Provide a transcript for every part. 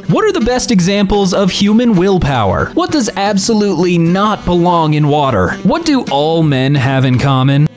What are the best examples of human willpower? What does absolutely not belong in water? What do all men have in common?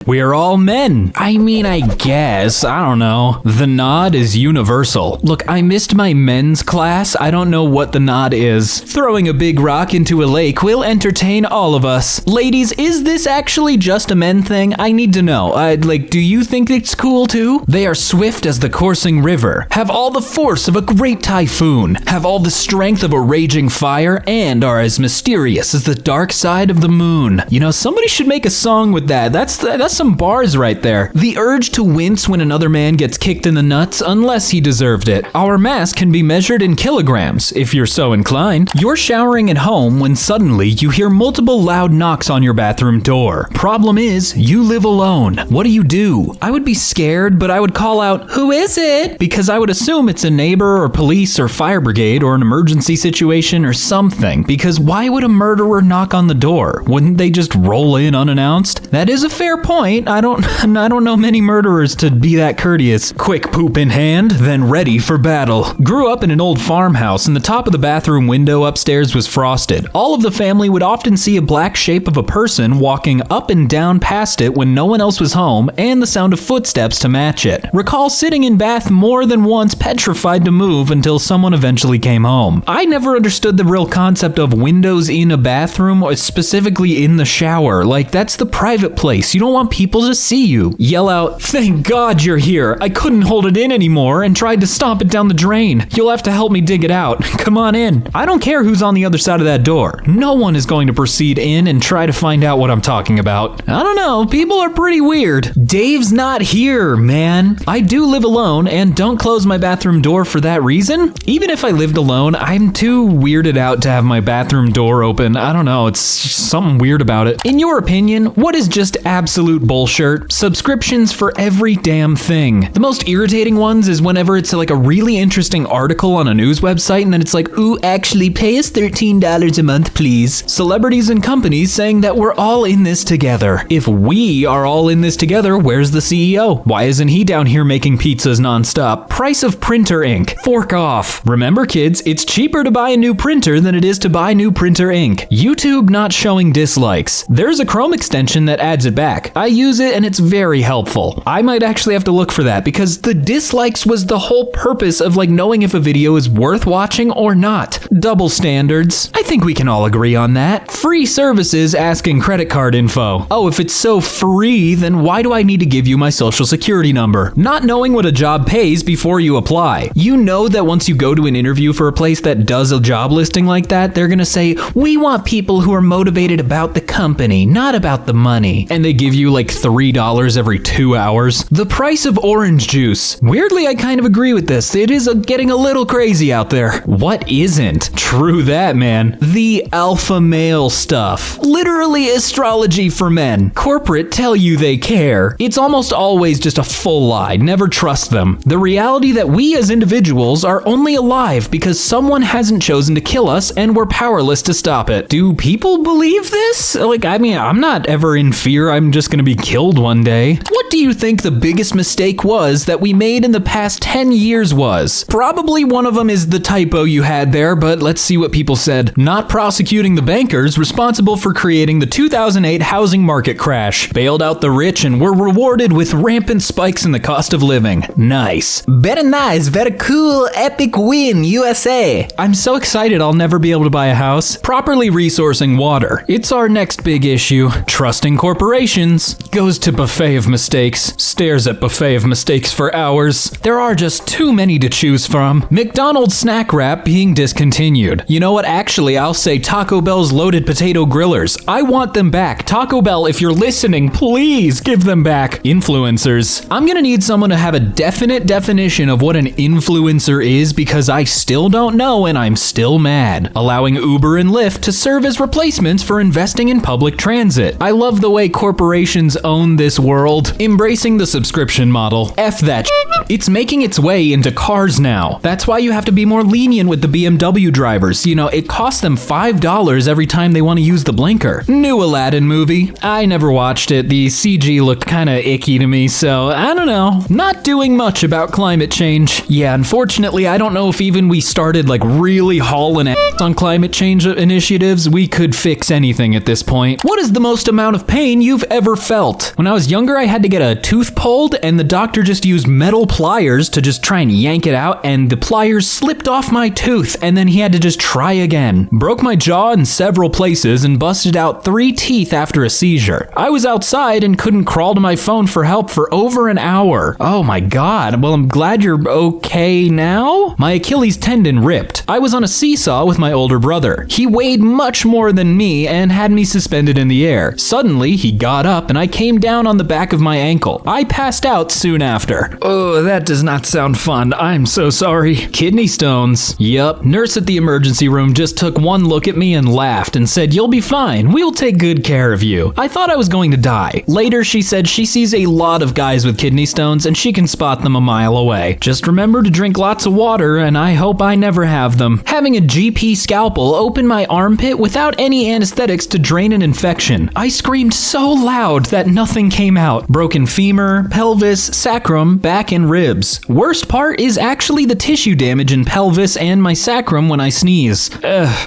We are all men. I mean, I guess. I don't know. The nod is universal. Look, I missed my men's class. I don't know what the nod is. Throwing a big rock into a lake will entertain all of us. Ladies, is this actually just a men thing? I need to know. Do you think it's cool too? They are swift as the coursing river, have all the force of a great typhoon, have all the strength of a raging fire, and are as mysterious as the dark side of the moon. You know, somebody should make a song with that. That's some bars right there. The urge to wince when another man gets kicked in the nuts unless he deserved it. Our mass can be measured in kilograms, if you're so inclined. You're showering at home when suddenly you hear multiple loud knocks on your bathroom door. Problem is, you live alone. What do? I would be scared, but I would call out, "Who is it?" Because I would assume it's a neighbor or police or fire brigade or an emergency situation or something. Because why would a murderer knock on the door? Wouldn't they just roll in unannounced? That is a fair point. I don't know many murderers to be that courteous. Quick poop in hand, then ready for battle. Grew up in an old farmhouse, and the top of the bathroom window upstairs was frosted. All of the family would often see a black shape of a person walking up and down past it when no one else was home, and the sound of footsteps to match it. Recall sitting in bath more than once, petrified to move until someone eventually came home. I never understood the real concept of windows in a bathroom, or specifically in the shower. Like, that's the private place. You don't want people to see you. Yell out, "Thank God you're here. I couldn't hold it in anymore and tried to stomp it down the drain. You'll have to help me dig it out. Come on in." I don't care who's on the other side of that door. No one is going to proceed in and try to find out what I'm talking about. I don't know. People are pretty weird. Dave's not here, man. I do live alone and don't close my bathroom door for that reason. Even if I lived alone, I'm too weirded out to have my bathroom door open. I don't know. It's just something weird about it. In your opinion, what is just absolute bullshit? Subscriptions for every damn thing. The most irritating ones is whenever it's like a really interesting article on a news website and then it's like, "Ooh, actually pay us $13 a month, please." Celebrities and companies saying that we're all in this together. If we are all in this together, where's the CEO? Why isn't he down here making pizzas nonstop? Price of printer ink. Fork off. Remember, kids, it's cheaper to buy a new printer than it is to buy new printer ink. YouTube not showing dislikes. There's a Chrome extension that adds it back. I use it and it's very helpful. I might actually have to look for that because the dislikes was the whole purpose of knowing if a video is worth watching or not. Double standards. I think we can all agree on that. Free services asking credit card info. Oh, if it's so free, then why do I need to give you my social security number? Not knowing what a job pays before you apply. You know that once you go to an interview for a place that does a job listing like that, they're gonna say, "We want people who are motivated about the company, not about the money." And they give you $3 every 2 hours. The price of orange juice. Weirdly, I kind of agree with this. It is getting a little crazy out there. What isn't? True that, man. The alpha male stuff. Literally astrology for men. Corporate tell you they care. It's almost always just a full lie. Never trust them. The reality that we as individuals are only alive because someone hasn't chosen to kill us and we're powerless to stop it. Do people believe this? I'm not ever in fear I'm just gonna be killed one day. What do you think the biggest mistake was that we made in the past 10 years was? Probably one of them is the typo you had there, but let's see what people said. Not prosecuting the bankers responsible for creating the 2008 housing market crash. Bailed out the rich and were rewarded with rampant spikes in the cost of living. Nice. Very nice, very cool, epic win, USA. I'm so excited I'll never be able to buy a house. Properly resourcing water. It's our next big issue. Trusting corporations. Goes to buffet of mistakes. Stares at buffet of mistakes for hours. There are just too many to choose from. McDonald's snack wrap being discontinued. You know what? Actually, I'll say Taco Bell's loaded potato grillers. I want them back. Taco Bell, if you're listening, please give them back. Influencers. I'm gonna need someone to have a definite definition of what an influencer is because I still don't know and I'm still mad. Allowing Uber and Lyft to serve as replacements for investing in public transit. I love the way corporations humans own this world. Embracing the subscription model. F that shit. It's making its way into cars now. That's why you have to be more lenient with the BMW drivers. You know, it costs them $5 every time they want to use the blinker. New Aladdin movie. I never watched it. The CG looked kind of icky to me, so I don't know. Not doing much about climate change. Yeah, unfortunately, I don't know if even we started like really hauling ass on climate change initiatives, we could fix anything at this point. What is the most amount of pain you've ever felt? When I was younger, I had to get a tooth pulled, and the doctor just used metal pliers to just try and yank it out, and the pliers slipped off my tooth, and then he had to just try again. Broke my jaw in several places and busted out 3 teeth after a seizure. I was outside and couldn't crawl to my phone for help for over an hour. Oh my god, well I'm glad you're okay now? My Achilles tendon ripped. I was on a seesaw with my older brother. He weighed much more than me and had me suspended in the air. Suddenly, he got up and I came down on the back of my ankle. I passed out soon after. Oh, that does not sound fun. I'm so sorry. Kidney stones. Yup. Nurse at the emergency room just took one look at me and laughed and said, "You'll be fine. We'll take good care of you." I thought I was going to die. Later, she said she sees a lot of guys with kidney stones and she can spot them a mile away. Just remember to drink lots of water, and I hope I never have them. Having a GP scalpel open my armpit without any anesthetics to drain an infection. I screamed so loud that nothing came out. Broken femur, pelvis, sacrum, back, and ribs. Worst part is actually the tissue damage in pelvis and my sacrum when I sneeze.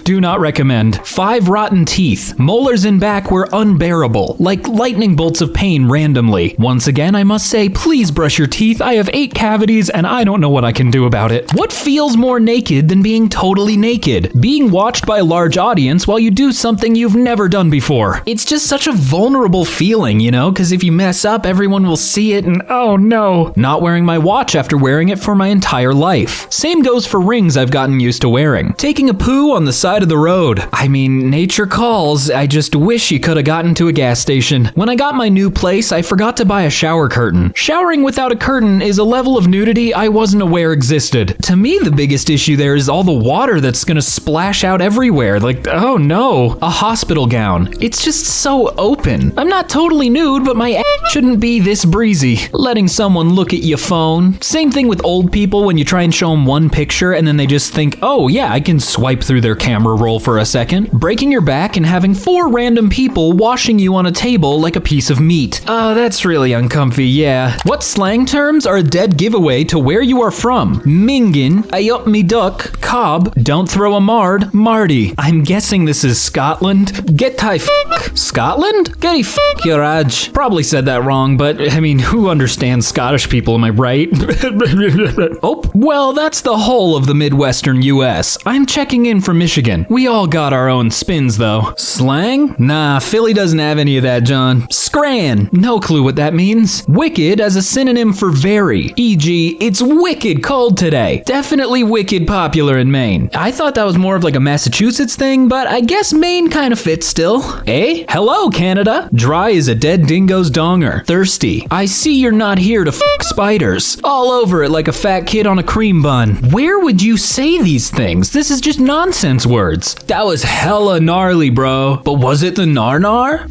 Do not recommend. 5 rotten teeth. Molars in back were unbearable, like lightning bolts of pain randomly. Once again, I must say, please brush your teeth. I have 8 cavities and I don't know what I can do about it. What feels more naked than being totally naked? Being watched by a large audience while you do something you've never done before. It's just such a vulnerable feeling, you know, because if you mess up, everyone will see it and oh no. Not wearing my watch after wearing it for my entire life. Same goes for rings I've gotten used to wearing. Taking a poo on the side of the road. I mean, nature calls. I just wish you could have gotten to a gas station. When I got my new place, I forgot to buy a shower curtain. Showering without a curtain is a level of nudity I wasn't aware existed. To me, the biggest issue there is all the water that's gonna splash out everywhere. Like, oh no. A hospital gown. It's just so open. I'm not totally nude, but my ass shouldn't be this breezy. Letting someone look at your phone. Same thing with old people when you try and show them one picture and then they just think, oh yeah, I can swipe through their camera roll for a second. Breaking your back and having 4 random people washing you on a table like a piece of meat. Oh, that's really uncomfy, yeah. What slang terms are a dead giveaway to where you are from? Mingin, ayop me duck, Cobb, don't throw a mard, Marty. I'm guessing this is Scotland. Get tie f***. Scotland? Getty f*** your Raj. Probably said that wrong, but I mean, who understands Scottish people, am I right? Oh, well, that's the whole of the Midwestern US. I'm checking in from Michigan. We all got our own spins, though. Slang? Nah, Philly doesn't have any of that, John. Scran. No clue what that means. Wicked as a synonym for very. E.g., it's wicked cold today. Definitely wicked popular in Maine. I thought that was more of like a Massachusetts thing, but I guess Maine kind of fits still. Eh? Hello, Canada. Dry as a dead dingo's donger. Thirsty. I see you're not here to f*** spiders. All over it like a fat kid on a cream bun. Where would you say these things? This is just nonsense words. That was hella gnarly, bro. But was it the nar?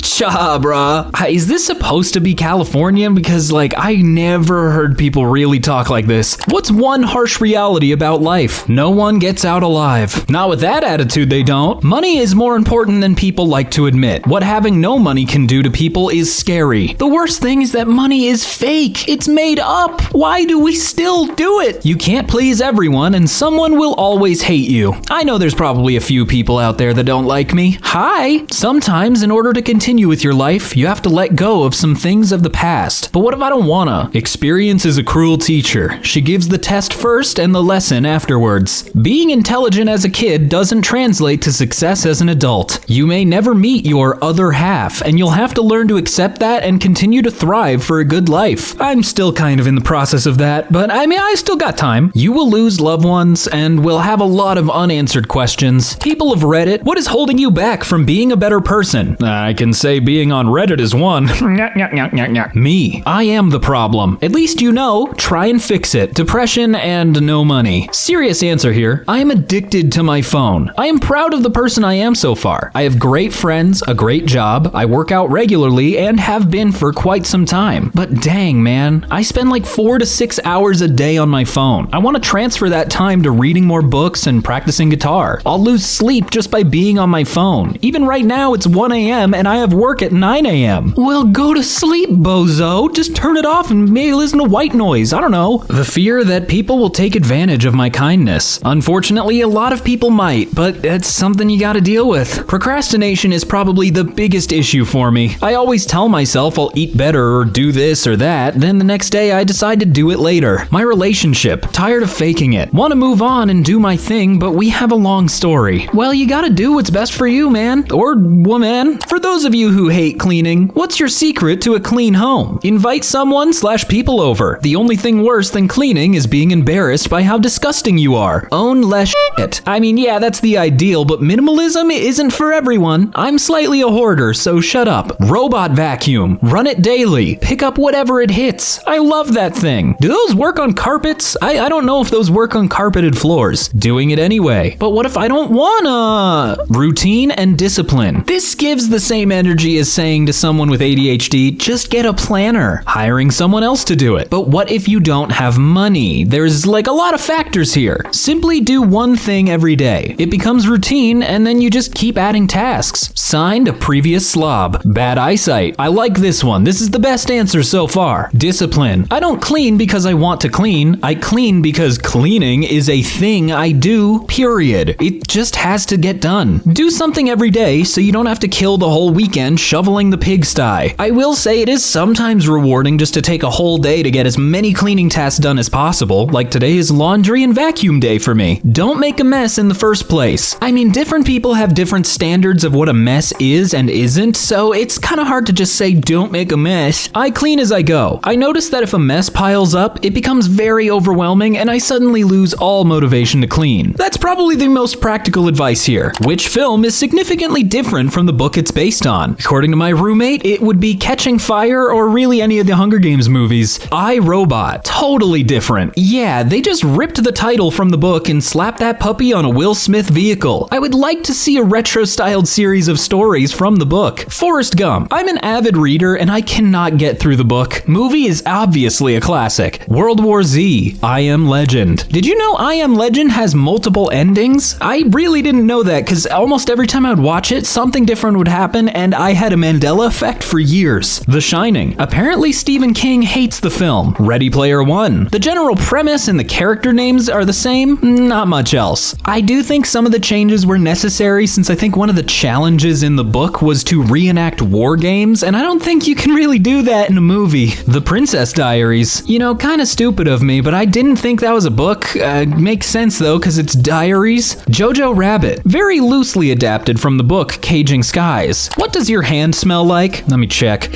Cha, bruh. Is this supposed to be Californian? Because, like, I never heard people really talk like this. What's one harsh reality about life? No one gets out alive. Not with that attitude, they don't. Money is more important than people like to admit. What having no money can do to people is scary. The worst thing is that money is fake. It's made up. Why do we still do it? You can't please everyone, and someone will always hate you. I know there's probably a few people out there that don't like me. Hi! Sometimes, in order to continue with your life, you have to let go of some things of the past. But what if I don't wanna? Experience is a cruel teacher. She gives the test first and the lesson afterwards. Being intelligent as a kid doesn't translate to success as an adult. You may never meet your other half, and you'll have to learn to accept that and continue to thrive for a good life. I'm still kind of in the process of that, but I mean, I still got time. You will lose loved ones and will have a lot of unanswered questions. People of Reddit, what is holding you back from being a better person? I can say being on Reddit is one. Me. I am the problem. At least you know, try and fix it. Depression and no money. Serious answer here. I am addicted to my phone. I am proud of the person I am so far. I have great friends, a great job, I work out regularly, busy and have been for quite some time. But dang, man, I spend like 4 to 6 hours a day on my phone. I want to transfer that time to reading more books and practicing guitar. I'll lose sleep just by being on my phone. Even right now, it's 1 a.m. and I have work at 9 a.m. Well, go to sleep, bozo. Just turn it off and maybe listen to white noise. I don't know. The fear that people will take advantage of my kindness. Unfortunately, a lot of people might, but it's something you gotta deal with. Procrastination is probably the biggest issue for me. I always tell myself I'll eat better or do this or that, then the next day I decide to do it later. My relationship, tired of faking it. Want to move on and do my thing, but we have a long story. Well, you gotta do what's best for you, man. Or woman. For those of you who hate cleaning, what's your secret to a clean home? Invite someone/people over. The only thing worse than cleaning is being embarrassed by how disgusting you are. Own less shit. I mean, yeah, that's the ideal, but minimalism isn't for everyone. I'm slightly a hoarder, so shut up. Robot vacuum. Run it daily. Pick up whatever it hits. I love that thing. Do those work on carpets? I don't know if those work on carpeted floors. Doing it anyway. But what if I don't wanna? Routine and discipline. This gives the same energy as saying to someone with ADHD, just get a planner. Hiring someone else to do it. But what if you don't have money? There's like a lot of factors here. Simply do one thing every day. It becomes routine and then you just keep adding tasks. Signed, a previous slob. Bad eyesight. I like this one. This is the best answer so far. Discipline. I don't clean because I want to clean. I clean because cleaning is a thing I do, period. It just has to get done. Do something every day so you don't have to kill the whole weekend shoveling the pigsty. I will say it is sometimes rewarding just to take a whole day to get as many cleaning tasks done as possible, like today is laundry and vacuum day for me. Don't make a mess in the first place. I mean, different people have different standards of what a mess is and isn't, so it's kind of hard to just say don't make a mess. I clean as I go. I notice that if a mess piles up, it becomes very overwhelming and I suddenly lose all motivation to clean. That's probably the most practical advice here. Which film is significantly different from the book it's based on? According to my roommate, it would be Catching Fire or really any of the Hunger Games movies. I, Robot. Totally different. Yeah, they just ripped the title from the book and slapped that puppy on a Will Smith vehicle. I would like to see a retro-styled series of stories from the book. Forrest Gump. I'm an avid reader and I cannot get through the book. Movie is obviously a classic. World War Z. I Am Legend. Did you know I Am Legend has multiple endings? I really didn't know that because almost every time I would watch it, something different would happen and I had a Mandela effect for years. The Shining. Apparently Stephen King hates the film. Ready Player One. The general premise and the character names are the same, not much else. I do think some of the changes were necessary since I think one of the challenges in the book was to reenact war games, and I don't think you can really do that in a movie. The Princess Diaries. You know, kind of stupid of me, but I didn't think that was a book. Makes sense though, because it's diaries. Jojo Rabbit. Very loosely adapted from the book Caging Skies. What does your hand smell like? Let me check.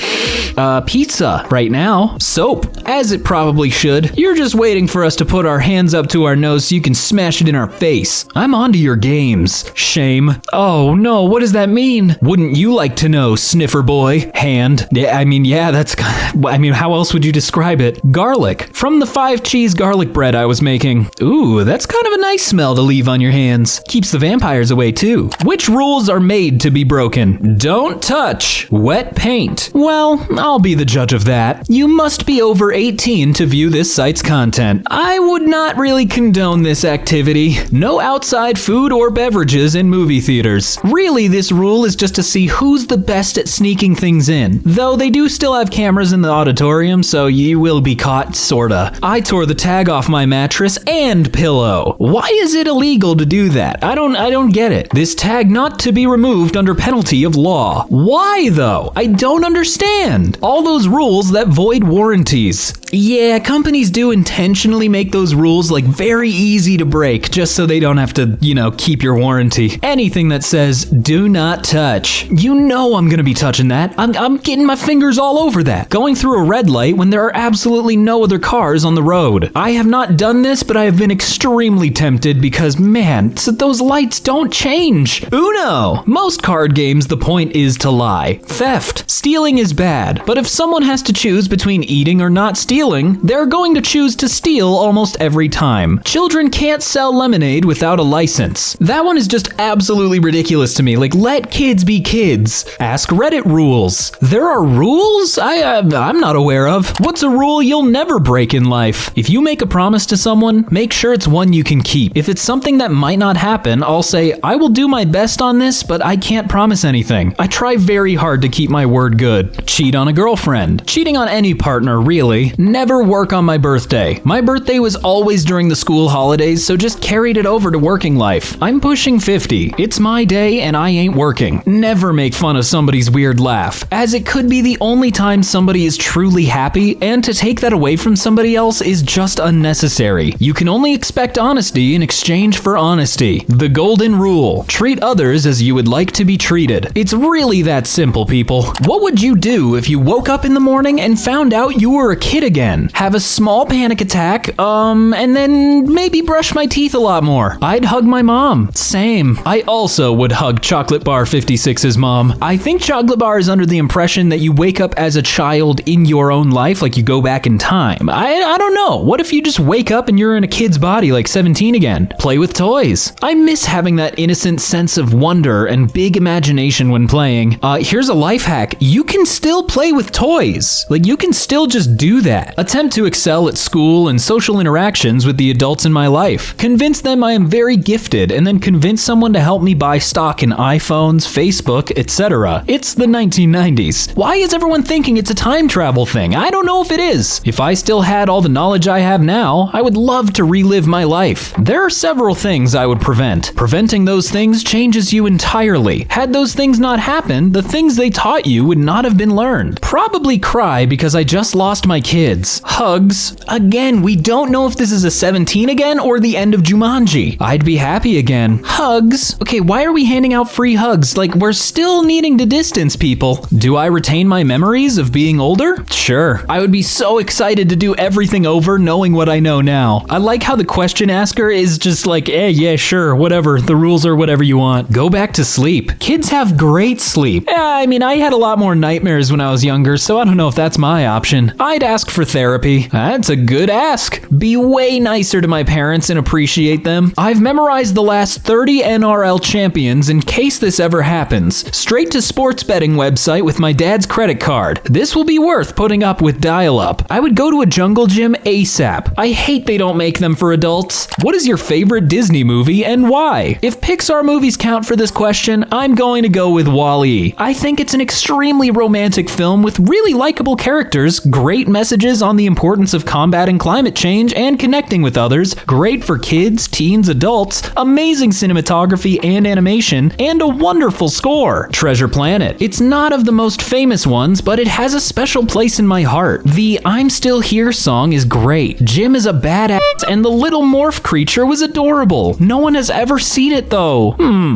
Pizza. Right now. Soap. As it probably should. You're just waiting for us to put our hands up to our nose so you can smash it in our face. I'm onto your games. Shame. Oh no, what does that mean? Wouldn't you like to know, sniffer boy? Hand. Yeah, that's... how else would you describe it? Garlic. From the 5-cheese garlic bread I was making. Ooh, that's kind of a nice smell to leave on your hands. Keeps the vampires away too. Which rules are made to be broken? Don't touch wet paint. Well, I'll be the judge of that. You must be over 18 to view this site's content. I would not really condone this activity. No outside food or beverages in movie theaters. Really, this rule is just to see who's the best at sneaking things in. Though they do still have cameras in the auditorium, so you will be caught, sorta. I tore the tag off my mattress and pillow. Why is it illegal to do that? I don't get it. This tag not to be removed under penalty of law. Why though? I don't understand. All those rules that void warranties. Yeah, companies do intentionally make those rules like very easy to break just so they don't have to, keep your warranty. Anything that says do not touch. You know I'm gonna be touching that. I'm getting my fingers all over that. Going through a red light when there are absolutely no other cars on the road. I have not done this, but I have been extremely tempted because, man, those lights don't change. Uno! Most card games, the point is to lie. Theft. Stealing is bad, but if someone has to choose between eating or not stealing, stealing, they're going to choose to steal almost every time. Children can't sell lemonade without a license. That one is just absolutely ridiculous to me. Like, let kids be kids. AskReddit rules. There are rules I'm not aware of. What's a rule you'll never break in life? If you make a promise to someone, make sure it's one you can keep. If it's something that might not happen, I'll say, I will do my best on this, but I can't promise anything. I try very hard to keep my word good. Cheat on a girlfriend. Cheating on any partner, really. Never work on my birthday. My birthday was always during the school holidays, so just carried it over to working life. I'm pushing 50. It's my day and I ain't working. Never make fun of somebody's weird laugh, as it could be the only time somebody is truly happy, and to take that away from somebody else is just unnecessary. You can only expect honesty in exchange for honesty. The golden rule. Treat others as you would like to be treated. It's really that simple, people. What would you do if you woke up in the morning and found out you were a kid again? Have a small panic attack, and then maybe brush my teeth a lot more. I'd hug my mom. Same. I also would hug Chocolate Bar 56's mom. I think Chocolate Bar is under the impression that you wake up as a child in your own life, like you go back in time. I don't know. What if you just wake up and you're in a kid's body, like 17 again? Play with toys. I miss having that innocent sense of wonder and big imagination when playing. Here's a life hack. You can still play with toys. Like, you can still just do that. Attempt to excel at school and social interactions with the adults in my life. Convince them I am very gifted, and then convince someone to help me buy stock in iPhones, Facebook, etc. It's the 1990s. Why is everyone thinking it's a time travel thing? I don't know if it is. If I still had all the knowledge I have now, I would love to relive my life. There are several things I would prevent. Preventing those things changes you entirely. Had those things not happened, the things they taught you would not have been learned. Probably cry because I just lost my kids. Hugs. Again, we don't know if this is a 17 again or the end of Jumanji. I'd be happy again. Hugs. Okay, why are we handing out free hugs? Like, we're still needing to distance people. Do I retain my memories of being older? Sure. I would be so excited to do everything over knowing what I know now. I like how the question asker is just like, yeah, sure, whatever. The rules are whatever you want. Go back to sleep. Kids have great sleep. I mean, I had a lot more nightmares when I was younger, so I don't know if that's my option. I'd ask for therapy. That's a good ask. Be way nicer to my parents and appreciate them. I've memorized the last 30 NRL champions in case this ever happens. Straight to sports betting website with my dad's credit card. This will be worth putting up with dial-up. I would go to a jungle gym ASAP. I hate they don't make them for adults. What is your favorite Disney movie and why? If Pixar movies count for this question, I'm going to go with WALL-E. I think it's an extremely romantic film with really likable characters, great messages on the importance of combating climate change and connecting with others, great for kids, teens, adults, amazing cinematography and animation, and a wonderful score. Treasure Planet. It's not of the most famous ones, but it has a special place in my heart. The I'm Still Here song is great. Jim is a badass, and the little morph creature was adorable. No one has ever seen it though.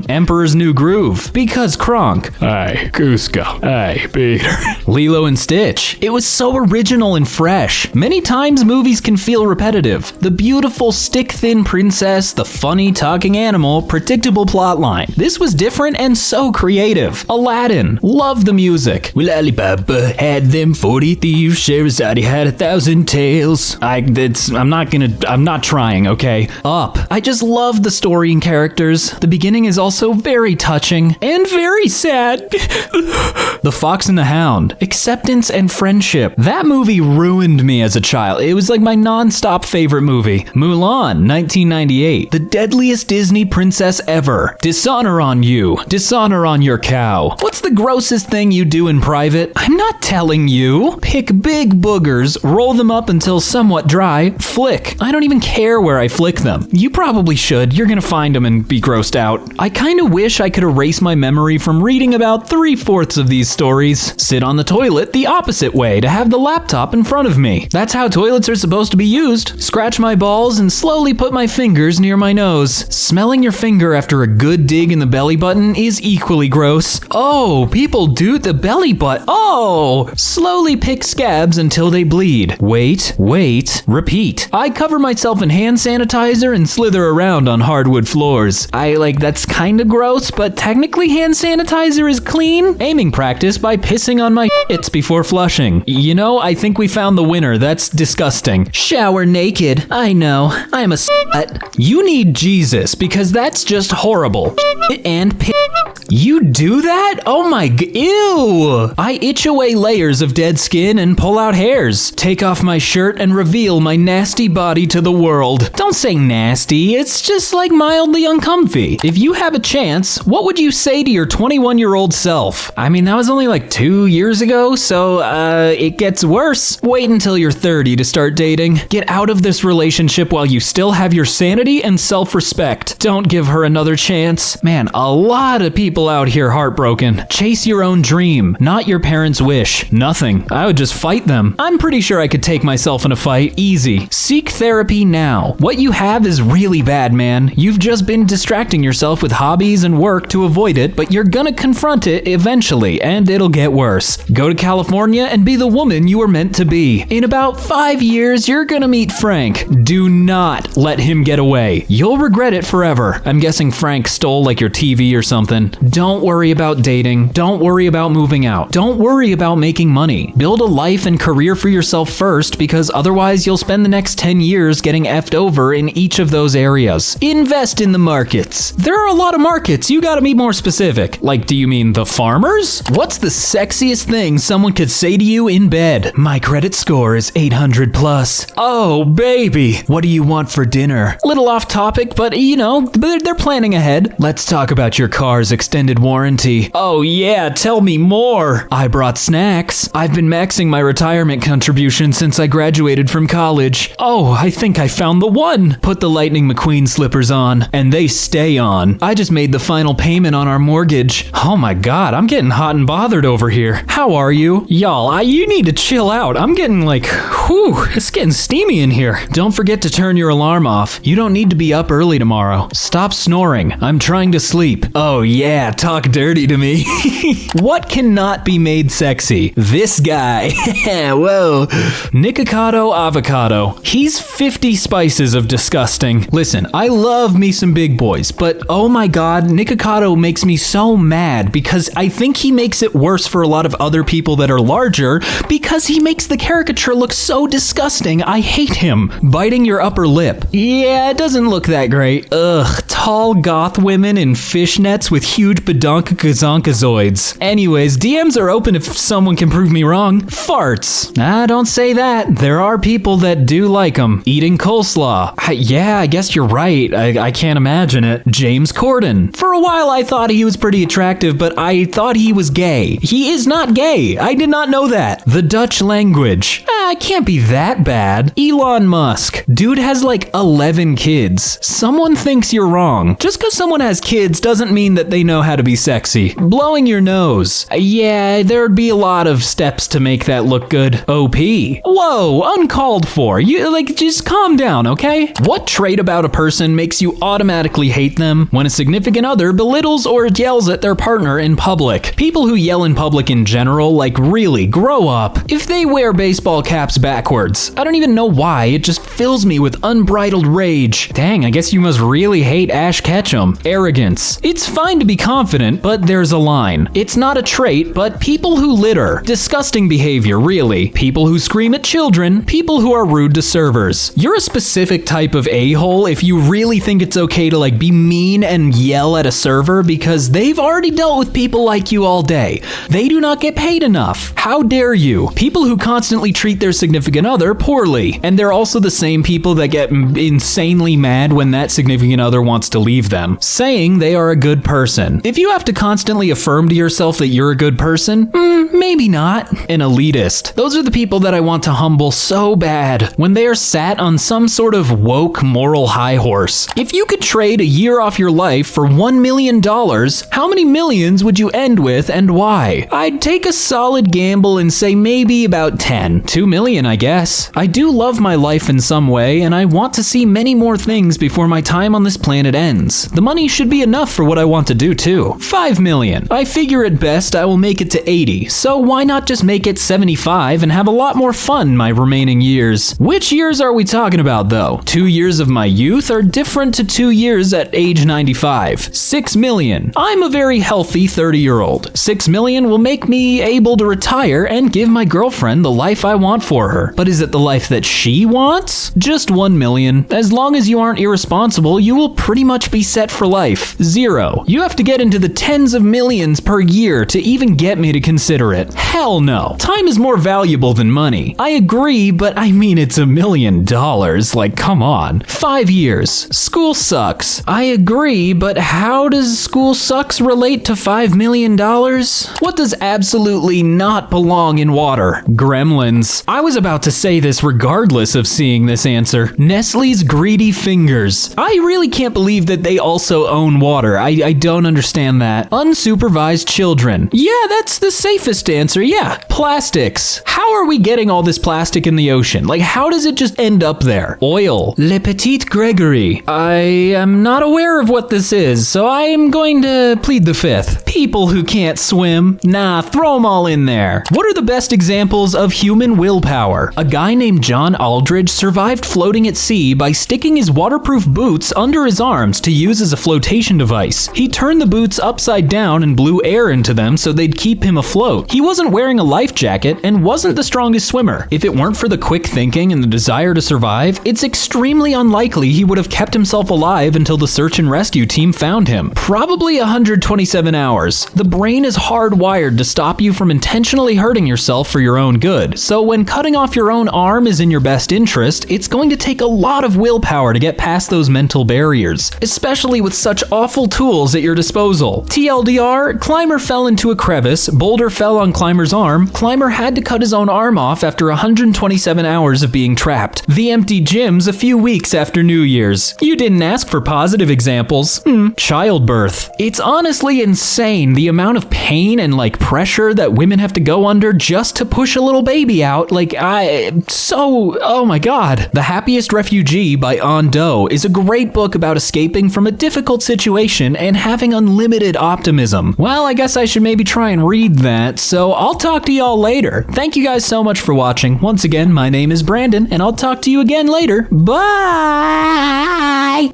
Emperor's New Groove. Because Kronk. Hey, Cusco. Hey, Peter. Lilo and Stitch. It was so original and fresh. Many times movies can feel repetitive. The beautiful stick-thin princess, the funny talking animal, predictable plotline. This was different and so creative. Aladdin. Love the music. Well, Alibaba had them 40 thieves. Sherazade had 1,000 tales. I'm not trying, okay? Up. I just love the story and characters. The beginning is also very touching and very sad. The Fox and the Hound. Acceptance and friendship. That movie ruined me as a child. It was like my non-stop favorite movie. Mulan, 1998. The deadliest Disney princess ever. Dishonor on you. Dishonor on your cow. What's the grossest thing you do in private? I'm not telling you. Pick big boogers, roll them up until somewhat dry, flick. I don't even care where I flick them. You probably should. You're gonna find them and be grossed out. I kinda wish I could erase my memory from reading about 3/4 of these stories. Sit on the toilet the opposite way to have the laptop in front of me. That's how toilets are supposed to be used. Scratch my balls and slowly put my fingers near my nose. Smelling your finger after a good dig in the belly button is equally gross. Oh, people do the belly button. Oh! Slowly pick scabs until they bleed. Wait, repeat. I cover myself in hand sanitizer and slither around on hardwood floors. That's kinda gross, but technically hand sanitizer is clean. Aiming practice by pissing on my before flushing. You know, I think we found on the winner. That's disgusting. Shower naked. I know. I'm a slut. You need Jesus because that's just horrible. And you do that? Oh my ew! I itch away layers of dead skin and pull out hairs. Take off my shirt and reveal my nasty body to the world. Don't say nasty, it's just like mildly uncomfy. If you have a chance, what would you say to your 21-year-old self? I mean, that was only like 2 years ago, so it gets worse. Wait until you're 30 to start dating. Get out of this relationship while you still have your sanity and self-respect. Don't give her another chance. Man, a lot of people out here heartbroken. Chase your own dream, not your parents' wish. Nothing. I would just fight them. I'm pretty sure I could take myself in a fight. Easy. Seek therapy now. What you have is really bad, man. You've just been distracting yourself with hobbies and work to avoid it, but you're gonna confront it eventually, and it'll get worse. Go to California and be the woman you were meant to be. In about 5 years, you're gonna meet Frank. Do not let him get away. You'll regret it forever. I'm guessing Frank stole like your TV or something. Don't worry about dating. Don't worry about moving out. Don't worry about making money. Build a life and career for yourself first, because otherwise you'll spend the next 10 years getting effed over in each of those areas. Invest in the markets. There are a lot of markets. You gotta be more specific. Like, do you mean the farmers? What's the sexiest thing someone could say to you in bed? My credit score is 800 plus. Oh, baby. What do you want for dinner? Little off topic, but you know, they're planning ahead. Let's talk about your car's extended warranty. Oh yeah, tell me more. I brought snacks. I've been maxing my retirement contribution since I graduated from college. Oh, I think I found the one. Put the Lightning McQueen slippers on, and they stay on. I just made the final payment on our mortgage. Oh my god, I'm getting hot and bothered over here. How are you? Y'all, you need to chill out. I'm getting like, whew, it's getting steamy in here. Don't forget to turn your alarm off. You don't need to be up early tomorrow. Stop snoring. I'm trying to sleep. Oh yeah, talk dirty to me. What cannot be made sexy? This guy. Whoa. Nikocado avocado. He's 50 spices of disgusting. Listen, I love me some big boys, but oh my god, Nikocado makes me so mad because I think he makes it worse for a lot of other people that are larger because he makes the caricature look so disgusting. I hate him. Biting your upper lip. Yeah, it doesn't look that great. Ugh, tall goth women in fishnets with huge badonkagazonkazoids. Anyways, DMs are open if someone can prove me wrong. Farts. Don't say that. There are people that do like them. Eating coleslaw. Yeah, I guess you're right. I can't imagine it. James Corden. For a while I thought he was pretty attractive, but I thought he was gay. He is not gay. I did not know that. The Dutch language. It can't be that bad. Elon Musk. Dude has like 11 kids. Someone thinks you're wrong. Just because someone has kids doesn't mean that they know how to be sexy. Blowing your nose. Yeah, there'd be a lot of steps to make that look good. OP. Whoa, uncalled for. You just calm down, okay? What trait about a person makes you automatically hate them? When a significant other belittles or yells at their partner in public. People who yell in public in general, like really, grow up. If they wear baseball caps backwards, I don't even know why, it just fills me with unbridled rage. Dang, I guess you must really hate Ash Ketchum. Arrogance. It's fine to be confident, but there's a line. It's not a trait, but people who litter. Disgusting behavior, really. People who scream at children. People who are rude to servers. You're a specific type of a-hole if you really think it's okay to be mean and yell at a server because they've already dealt with people like you all day. They do not get paid enough. How dare you? People who constantly treat their significant other poorly. And they're also the same people that get insanely mad when that significant other wants to leave them, saying they are a good person. If you have to constantly affirm to yourself that you're a good person, maybe not. An elitist. Those are the people that I want to humble so bad when they are sat on some sort of woke moral high horse. If you could trade a year off your life for $1 million, how many millions would you end with and why? I'd take a solid gamble and say maybe about 10. 2 million, I guess. I do love my life in some way, and I want to see many more things before my time on this planet ends. The money should be enough for what I want to do too. too. 5 million. I figure at best I will make it to 80, so why not just make it 75 and have a lot more fun my remaining years? Which years are we talking about though? 2 years of my youth are different to 2 years at age 95. 6 million. I'm a very healthy 30-year-old. 6 million will make me able to retire and give my girlfriend the life I want for her. But is it the life that she wants? Just 1 million. As long as you aren't irresponsible, you will pretty much be set for life. 0. You have to get into the tens of millions per year to even get me to consider it. Hell no. Time is more valuable than money. I agree, but I mean it's $1 million. Like, come on. 5 years. School sucks. I agree, but how does school sucks relate to $5 million? What does absolutely not belong in water? Gremlins. I was about to say this regardless of seeing this answer. Nestle's greedy fingers. I really can't believe that they also own water. I don't understand that. Unsupervised children. Yeah, that's the safest answer. Yeah. Plastics. How are we getting all this plastic in the ocean? Like, how does it just end up there? Oil. Le Petit Gregory. I am not aware of what this is, so I am going to plead the fifth. People who can't swim. Nah, throw them all in there. What are the best examples of human willpower? A guy named John Aldridge survived floating at sea by sticking his waterproof boots under his arms to use as a flotation device. He turned the boots upside down and blew air into them so they'd keep him afloat. He wasn't wearing a life jacket and wasn't the strongest swimmer. If it weren't for the quick thinking and the desire to survive, it's extremely unlikely he would have kept himself alive until the search and rescue team found him. Probably 127 hours. The brain is hardwired to stop you from intentionally hurting yourself for your own good. So when cutting off your own arm is in your best interest, it's going to take a lot of willpower to get past those mental barriers, especially with such awful tools at your disposal. TLDR, climber fell into a crevice, boulder fell on climber's arm, climber had to cut his own arm off after 127 hours of being trapped. The empty gyms a few weeks after New Year's. You didn't ask for positive examples. Childbirth. It's honestly insane the amount of pain and pressure that women have to go under just to push a little baby out. Oh my god. The Happiest Refugee by On Do is a great book about escaping from a difficult situation and having unlimited optimism. Well, I guess I should maybe try and read that, so I'll talk to y'all later. Thank you guys so much for watching. Once again, my name is Brandon, and I'll talk to you again later. Bye!